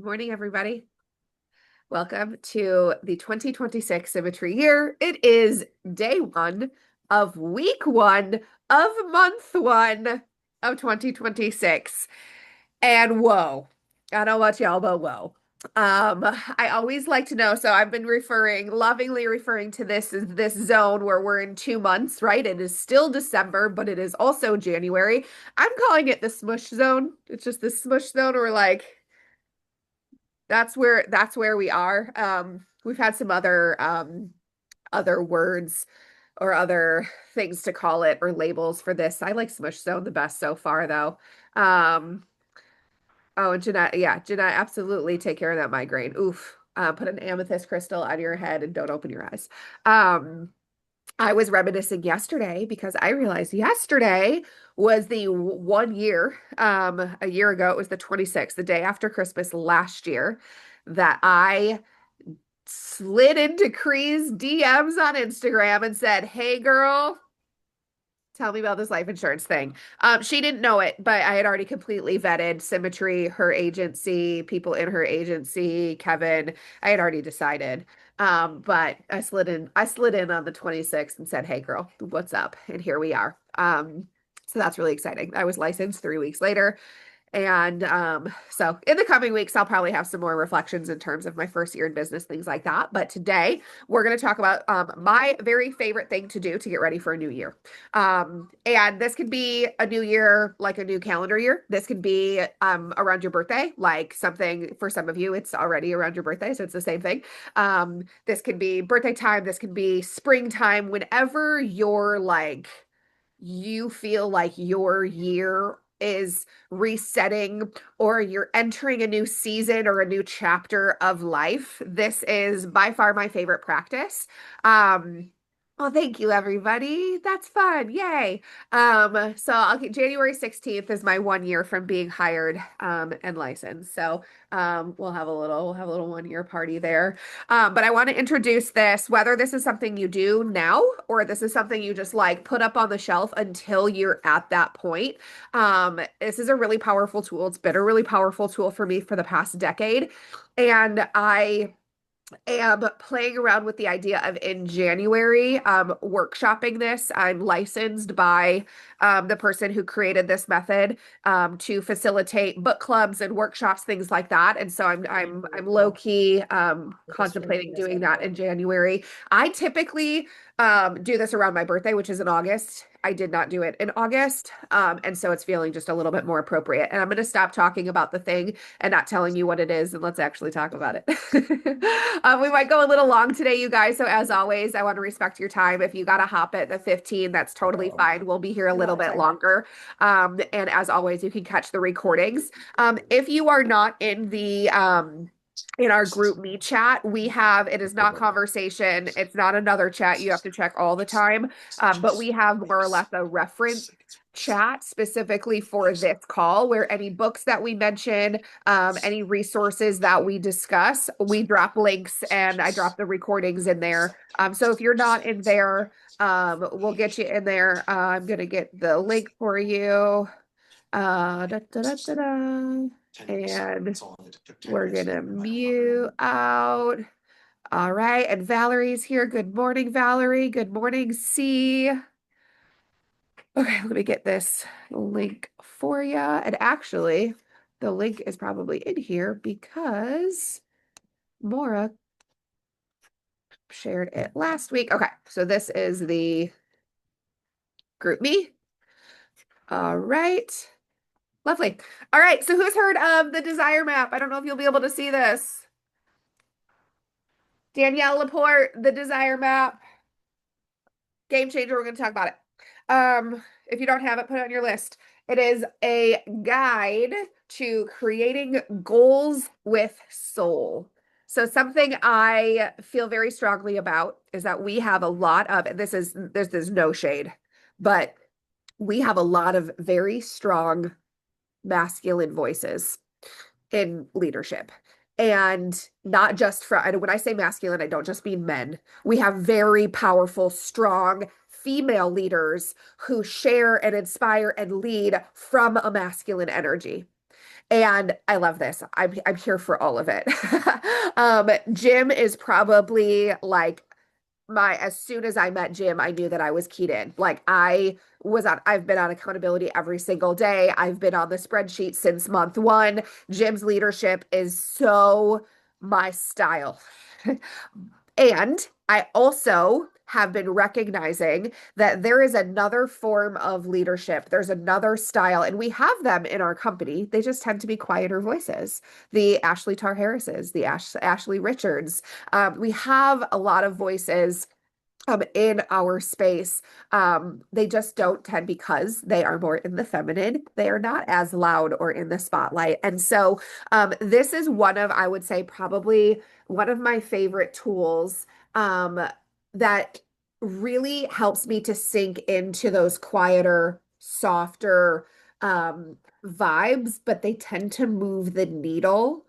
Good morning, everybody. Welcome to the 2026 Symmetry year. It is day one of week one of month one of 2026. And whoa, I don't know about y'all, but whoa. I always like to know, so I've been lovingly referring to this as this zone where we're in 2 months, right? It is still December, but it is also January. I'm calling it the smush zone. It's just the smush zone where that's where we are. We've had some other words or other things to call it or labels for this. I like Smush Zone the best so far though. Um, oh, and Jeanette, yeah, Jeanette, absolutely take care of that migraine. Oof. Put an amethyst crystal on your head and don't open your eyes. Um, I was reminiscing yesterday because I realized yesterday was the 1 year, a year ago, it was the 26th, the day after Christmas last year, that I slid into Cree's DMs on Instagram and said, "Hey girl, tell me about this life insurance thing." She didn't know it, but I had already completely vetted Symmetry, her agency, people in her agency, Kevin. I had already decided. But I slid in on the 26th and said, "Hey girl, what's up?" And here we are. So that's really exciting. I was licensed 3 weeks later. And so in the coming weeks, I'll probably have some more reflections in terms of my first year in business, things like that. But today we're going to talk about my very favorite thing to do to get ready for a new year. And this could be a new year, like a new calendar year. This could be around your birthday, like something for some of you, it's already around your birthday. So it's the same thing. This could be birthday time. This could be springtime, whenever you feel like your year is resetting or you're entering a new season or a new chapter of life. This is by far my favorite practice. Well, thank you, everybody. That's fun. Yay. So I'll get January 16th is my 1 year from being hired and licensed. So we'll have a little 1 year party there. But I want to introduce this, whether this is something you do now or this is something you just like put up on the shelf until you're at that point. This is a really powerful tool. It's been a really powerful tool for me for the past decade. And I am playing around with the idea of in January, workshopping this. I'm licensed by the person who created this method to facilitate book clubs and workshops, things like that. And so I'm low key contemplating doing that in January. I typically do this around my birthday, which is in August. I did not do it in August. And so it's feeling just a little bit more appropriate. And I'm going to stop talking about the thing and not telling you what it is, and let's actually talk about it. We might go a little long today, you guys. So as always, I want to respect your time. If you got to hop at the 15, that's totally fine. We'll be here a little bit longer. And as always, you can catch the recordings. If you are not in our group me chat, it is not conversation. It's not another chat you have to check all the time. But we have more or less a reference chat specifically for this call where any books that we mention, any resources that we discuss, we drop links and I drop the recordings in there. So if you're not in there, we'll get you in there. I'm going to get the link for you. Da, da, da, da, da. And we're gonna mute out. All right, and Valerie's here. Good morning, Valerie. Good morning, C. Okay, let me get this link for you. And actually, the link is probably in here because Maura shared it last week. Okay, so this is the group me. All right. Lovely. All right, so who's heard of the desire map? I don't know if you'll be able to see this. Danielle Laporte, the desire map. Game changer. We're going to talk about it. If you don't have it, put it on your list. It is a guide to creating goals with soul. So something I feel very strongly about is that we have a lot of, there's no shade, but we have a lot of very strong masculine voices in leadership. And not just when I say masculine, I don't just mean men. We have very powerful, strong female leaders who share and inspire and lead from a masculine energy. And I love this. I'm here for all of it. Jim is probably like my as soon as I met Jim, I knew that I was keyed in. Like I've been on accountability every single day. I've been on the spreadsheet since month one. Jim's leadership is so my style. And I also have been recognizing that there is another form of leadership. There's another style, and we have them in our company. They just tend to be quieter voices. The Ashley Tar Harrises, the Ashley Richards. We have a lot of voices in our space. They just don't tend because they are more in the feminine. They are not as loud or in the spotlight. And so this is one of, I would say, probably one of my favorite tools that really helps me to sink into those quieter, softer vibes, but they tend to move the needle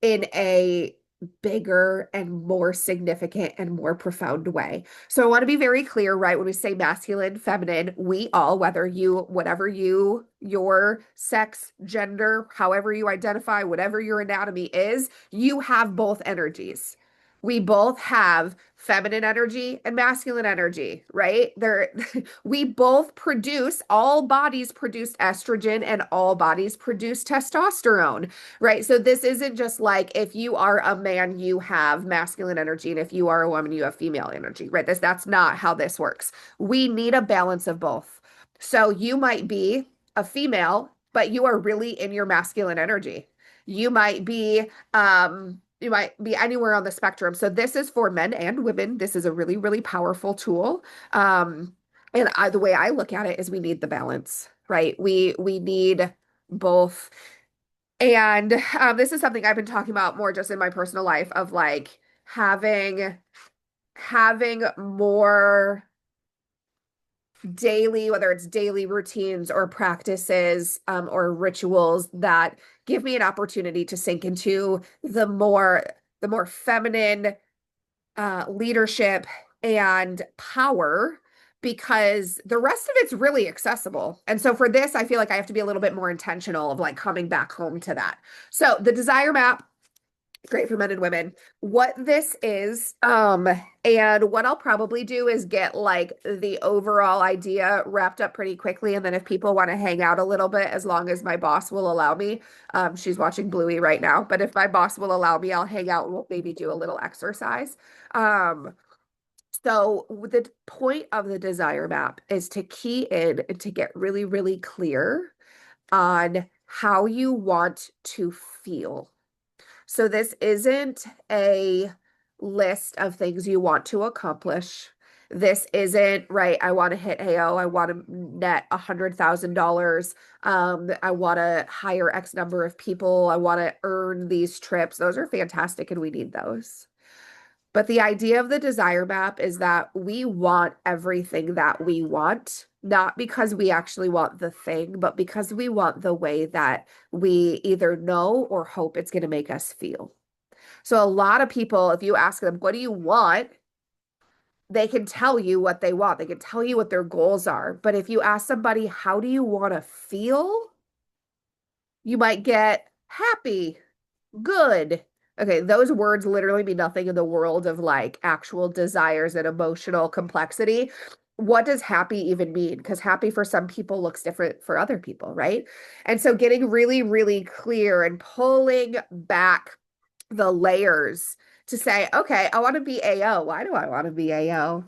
in a bigger and more significant and more profound way. So I want to be very clear, right? When we say masculine, feminine, we all, whatever your sex, gender, however you identify, whatever your anatomy is, you have both energies. We both have feminine energy and masculine energy, right? We both produce, all bodies produce estrogen and all bodies produce testosterone, right? So this isn't just like if you are a man, you have masculine energy, and if you are a woman, you have female energy, right? That's not how this works. We need a balance of both. So you might be a female, but you are really in your masculine energy. You might be anywhere on the spectrum. So this is for men and women. This is a really, really powerful tool. The way I look at it is we need the balance, right? We need both. And this is something I've been talking about more just in my personal life of like having more daily, whether it's daily routines or practices or rituals that give me an opportunity to sink into the more feminine leadership and power, because the rest of it's really accessible. And so for this, I feel like I have to be a little bit more intentional of like coming back home to that. So the desire map, great for men and women. What this is, and what I'll probably do is get like the overall idea wrapped up pretty quickly. And then if people want to hang out a little bit, as long as my boss will allow me, she's watching Bluey right now, but if my boss will allow me, I'll hang out and we'll maybe do a little exercise. So the point of the desire map is to key in and to get really, really clear on how you want to feel. So this isn't a list of things you want to accomplish. This isn't, right, I want to hit AO, I want to net $100,000. I want to hire X number of people. I want to earn these trips. Those are fantastic and we need those. But the idea of the desire map is that we want everything that we want, not because we actually want the thing, but because we want the way that we either know or hope it's going to make us feel. So a lot of people, if you ask them, what do you want? They can tell you what they want. They can tell you what their goals are. But if you ask somebody, how do you want to feel? You might get happy, good. Okay, those words literally mean nothing in the world of like actual desires and emotional complexity. What does happy even mean? Because happy for some people looks different for other people, right? And so getting really, really clear and pulling back the layers to say, okay, I want to be AO. Why do I want to be AO?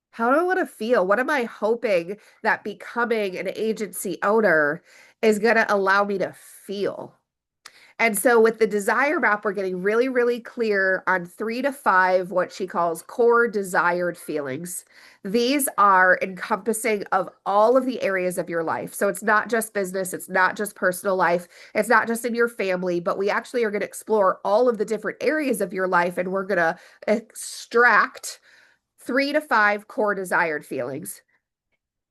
How do I want to feel? What am I hoping that becoming an agency owner is going to allow me to feel? And so with the desire map, we're getting really, really clear on 3 to 5, what she calls core desired feelings. These are encompassing of all of the areas of your life. So it's not just business, it's not just personal life, it's not just in your family, but we actually are going to explore all of the different areas of your life, and we're going to extract 3 to 5 core desired feelings.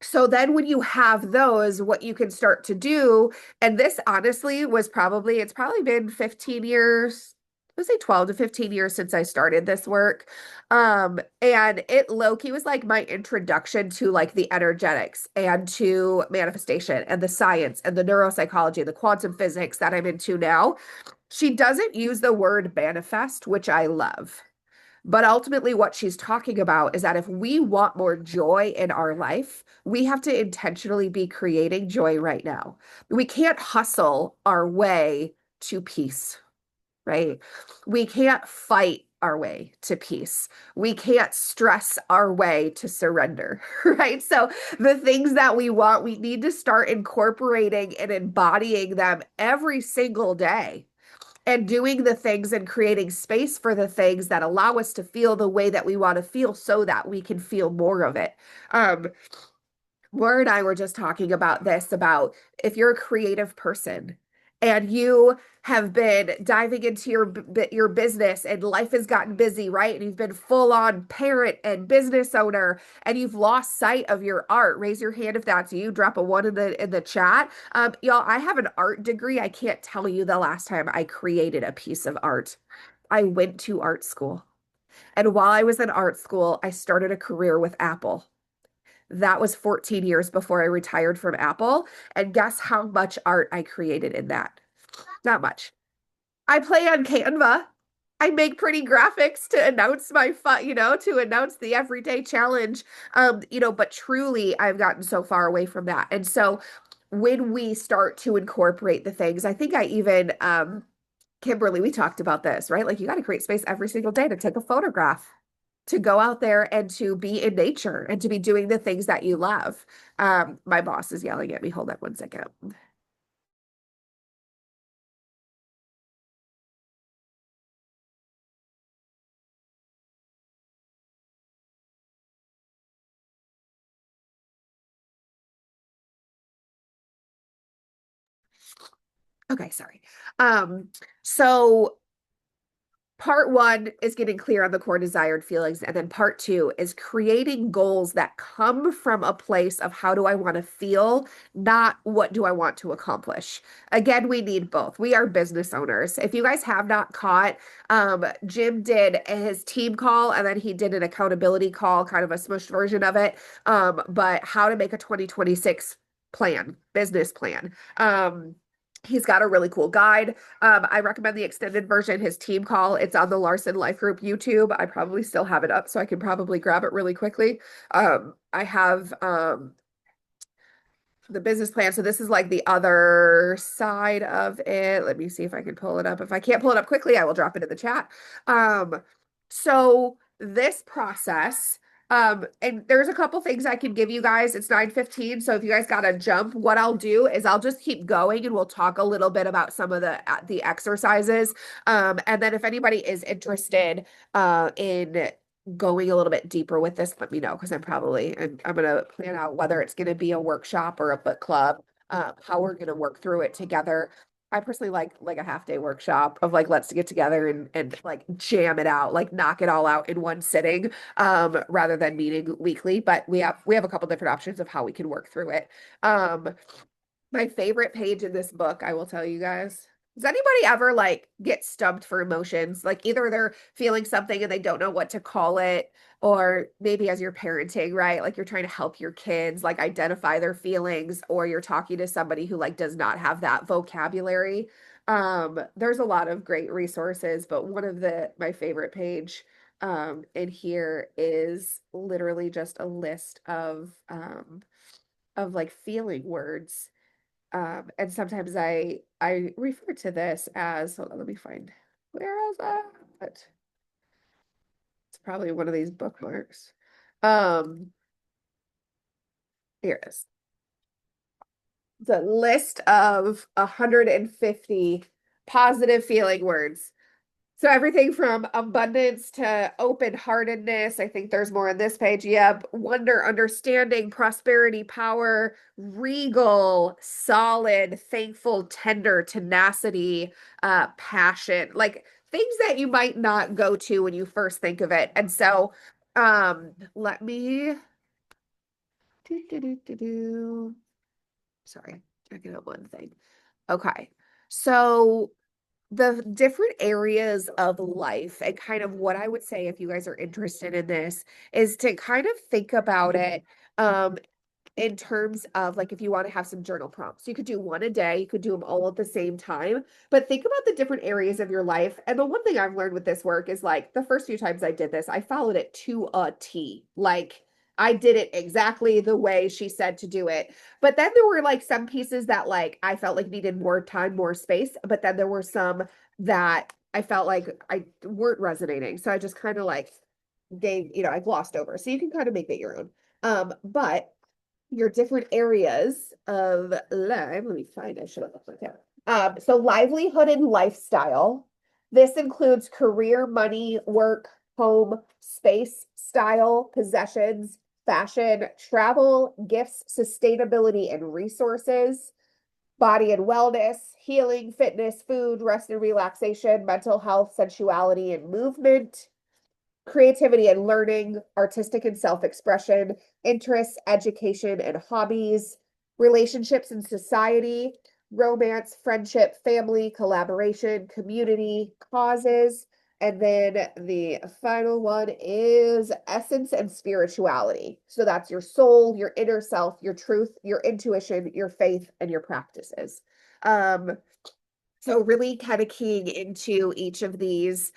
So then when you have those, what you can start to do, and this honestly it's probably been 15 years, would say 12 to 15 years since I started this work. And it low-key was like my introduction to like the energetics and to manifestation and the science and the neuropsychology and the quantum physics that I'm into now. She doesn't use the word manifest, which I love. But ultimately, what she's talking about is that if we want more joy in our life, we have to intentionally be creating joy right now. We can't hustle our way to peace, right? We can't fight our way to peace. We can't stress our way to surrender, right? So the things that we want, we need to start incorporating and embodying them every single day and doing the things and creating space for the things that allow us to feel the way that we want to feel so that we can feel more of it. Um, Laura and I were just talking about this about if you're a creative person and you have been diving into your business and life has gotten busy, right? And you've been full on parent and business owner and you've lost sight of your art. Raise your hand if that's you. Drop a one in the chat. Y'all, I have an art degree. I can't tell you the last time I created a piece of art. I went to art school. And while I was in art school, I started a career with Apple. That was 14 years before I retired from Apple. And guess how much art I created in that? Not much. I play on Canva. I make pretty graphics to announce my fun, to announce the everyday challenge. But truly I've gotten so far away from that. And so when we start to incorporate the things, I think I even Kimberly, we talked about this, right? Like you got to create space every single day to take a photograph, to go out there and to be in nature and to be doing the things that you love. My boss is yelling at me. Hold on one second. Okay, sorry. So part one is getting clear on the core desired feelings. And then part two is creating goals that come from a place of how do I want to feel, not what do I want to accomplish. Again, we need both. We are business owners. If you guys have not caught, Jim did his team call and then he did an accountability call, kind of a smushed version of it. But how to make a 2026 plan, business plan. He's got a really cool guide. I recommend the extended version, his team call. It's on the Larson Life Group YouTube. I probably still have it up, so I can probably grab it really quickly. I have the business plan. So this is like the other side of it. Let me see if I can pull it up. If I can't pull it up quickly, I will drop it in the chat. So this process, and there's a couple things I can give you guys. It's 9:15, so if you guys gotta jump, what I'll do is I'll just keep going and we'll talk a little bit about some of the exercises. And then if anybody is interested in going a little bit deeper with this, let me know because I'm gonna plan out whether it's gonna be a workshop or a book club, how we're gonna work through it together. I personally like a half day workshop of like let's get together and like jam it out, like knock it all out in one sitting, rather than meeting weekly. But we have a couple different options of how we can work through it. My favorite page in this book, I will tell you guys. Does anybody ever like get stumped for emotions? Like either they're feeling something and they don't know what to call it, or maybe as you're parenting, right? Like you're trying to help your kids like identify their feelings, or you're talking to somebody who like does not have that vocabulary. There's a lot of great resources, but one of my favorite page in here is literally just a list of like feeling words, and sometimes I refer to this as, hold on, let me find, where is that? It's probably one of these bookmarks. Um, Here it is. The list of 150 positive feeling words. So everything from abundance to open-heartedness. I think there's more on this page. Yep. Wonder, understanding, prosperity, power, regal, solid, thankful, tender, tenacity, passion, like things that you might not go to when you first think of it. And so let me sorry, checking out one thing. Okay. So the different areas of life and kind of what I would say if you guys are interested in this is to kind of think about it um in terms of like if you want to have some journal prompts. You could do one a day, you could do them all at the same time, but think about the different areas of your life. And the one thing I've learned with this work is like the first few times I did this, I followed it to a T. Like I did it exactly the way she said to do it. But then there were like some pieces that like I felt like needed more time, more space, but then there were some that I felt like I weren't resonating. So I just kind of like gave, I glossed over. So you can kind of make it your own. But your different areas of life. Let me find, I should have looked like that. So livelihood and lifestyle. This includes career, money, work, home, space, style, possessions, fashion, travel, gifts, sustainability, and resources, body and wellness, healing, fitness, food, rest and relaxation, mental health, sensuality, and movement, creativity and learning, artistic and self-expression, interests, education and hobbies, relationships and society, romance, friendship, family, collaboration, community, causes. And then the final one is essence and spirituality. So that's your soul, your inner self, your truth, your intuition, your faith, and your practices. Um, so really kind of keying into each of these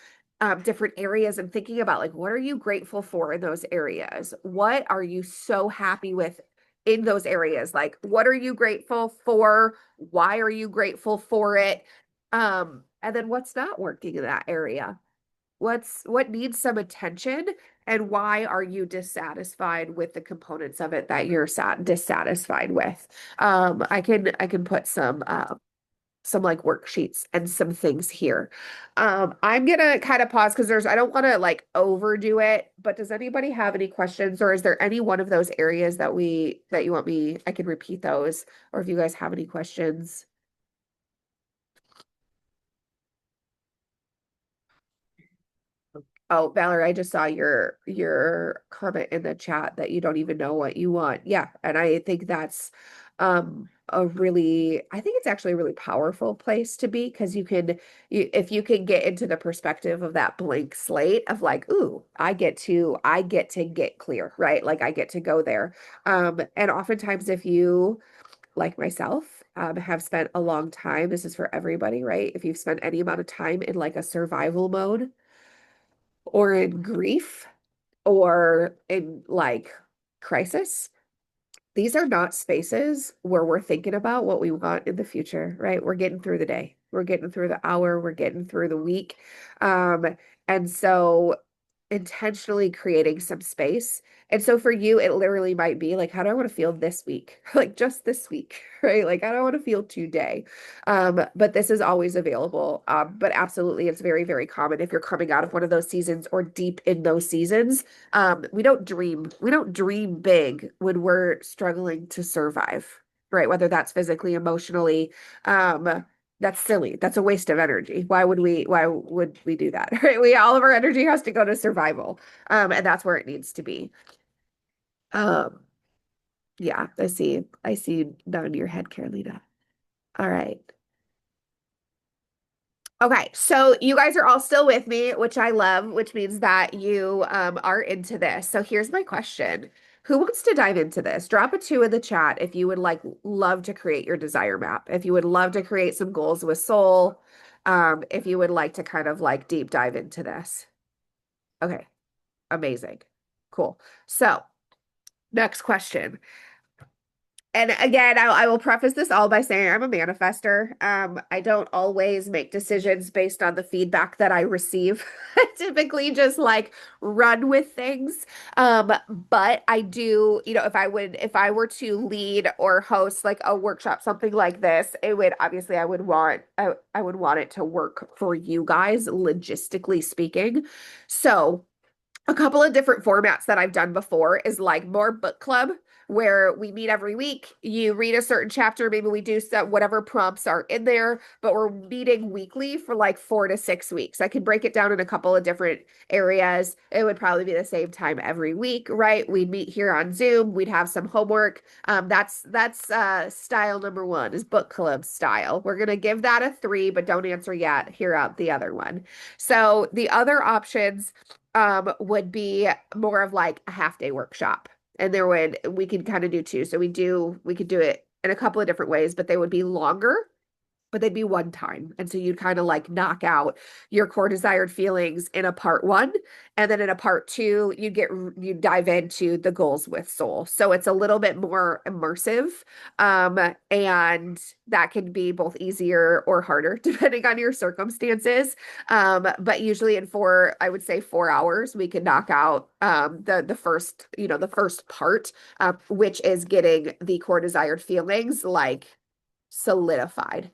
different areas and thinking about like, what are you grateful for in those areas? What are you so happy with in those areas? Like, what are you grateful for? Why are you grateful for it? And then what's not working in that area? What needs some attention and why are you dissatisfied with the components of it that you're dissatisfied with? I can put some like worksheets and some things here. I'm gonna kind of pause because I don't want to like overdo it, but does anybody have any questions or is there any one of those areas that you want me, I can repeat those, or if you guys have any questions? Oh, Valerie, I just saw your comment in the chat that you don't even know what you want. Yeah, and I think that's I think it's actually a really powerful place to be because if you can get into the perspective of that blank slate of like, ooh, I get to get clear, right? Like I get to go there. And oftentimes if you like myself have spent a long time, this is for everybody, right? If you've spent any amount of time in like a survival mode or in grief or in like crisis, these are not spaces where we're thinking about what we want in the future, right? We're getting through the day, we're getting through the hour, we're getting through the week. Um, and so intentionally creating some space. And so for you, it literally might be like, how do I want to feel this week? Like just this week, right? Like, I don't want to feel today. But this is always available. But absolutely, it's very, very common if you're coming out of one of those seasons or deep in those seasons. We don't dream big when we're struggling to survive, right? Whether that's physically, emotionally, that's silly. That's a waste of energy. Why would we do that? Right? All of our energy has to go to survival. And that's where it needs to be. Um, yeah, I see nodding your head, Carolina. All right. Okay, so you guys are all still with me, which I love, which means that you are into this. So here's my question. Who wants to dive into this? Drop a two in the chat if you would like love to create your desire map. If you would love to create some goals with soul, if you would like to kind of like deep dive into this. Okay, amazing. Cool. So, next question. And again, I will preface this all by saying I'm a manifester. I don't always make decisions based on the feedback that I receive. I typically just like run with things. But I do, if I were to lead or host like a workshop, something like this, it would obviously I would want it to work for you guys, logistically speaking. So a couple of different formats that I've done before is like more book club, where we meet every week. You read a certain chapter, maybe we do set whatever prompts are in there, but we're meeting weekly for like 4 to 6 weeks. I could break it down in a couple of different areas. It would probably be the same time every week, right? We'd meet here on Zoom. We'd have some homework. That's style number one is book club style. We're gonna give that a 3, but don't answer yet. Hear out the other one. So the other options would be more of like a half day workshop. And we could kind of do two. So we could do it in a couple of different ways, but they would be longer, but they'd be one time. And so you'd kind of like knock out your core desired feelings in a part one. And then in a part two, you dive into the goals with soul. So it's a little bit more immersive. And that can be both easier or harder depending on your circumstances. But usually in I would say 4 hours, we can knock out the first, the first part, which is getting the core desired feelings like solidified.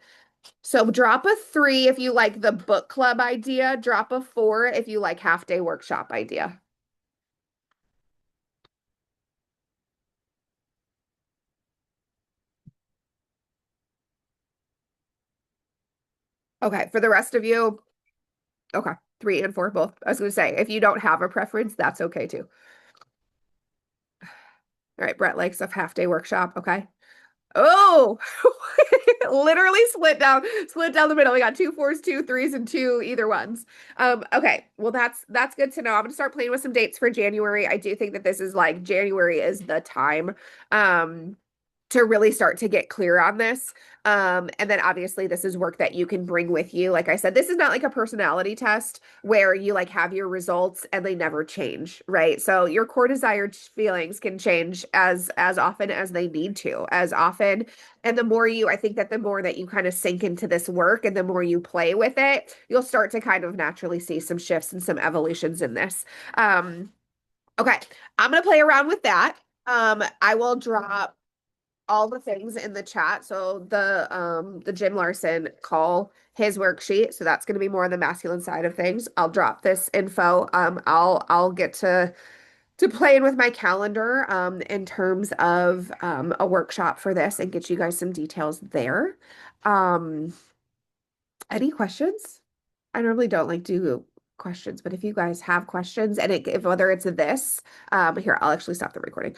So drop a 3 if you like the book club idea, drop a 4 if you like half day workshop idea. Okay, for the rest of you, okay, 3 and 4 both. I was going to say, if you don't have a preference, that's okay too. All right, Brett likes a half day workshop. Okay. Oh, literally split down the middle. We got 2 4s, 2 3s, and two either ones. Okay. Well, that's good to know. I'm gonna start playing with some dates for January. I do think that this is like January is the time. To really start to get clear on this. And then obviously this is work that you can bring with you. Like I said, this is not like a personality test where you like have your results and they never change, right? So your core desired feelings can change as often as they need to, as often. And I think that the more that you kind of sink into this work and the more you play with it, you'll start to kind of naturally see some shifts and some evolutions in this. Okay, I'm gonna play around with that. I will drop all the things in the chat. So the Jim Larson call his worksheet. So that's going to be more on the masculine side of things. I'll drop this info. I'll get to playing with my calendar in terms of a workshop for this and get you guys some details there. Um, any questions? I normally don't like do questions, but if you guys have questions and if whether it's this, here, I'll actually stop the recording.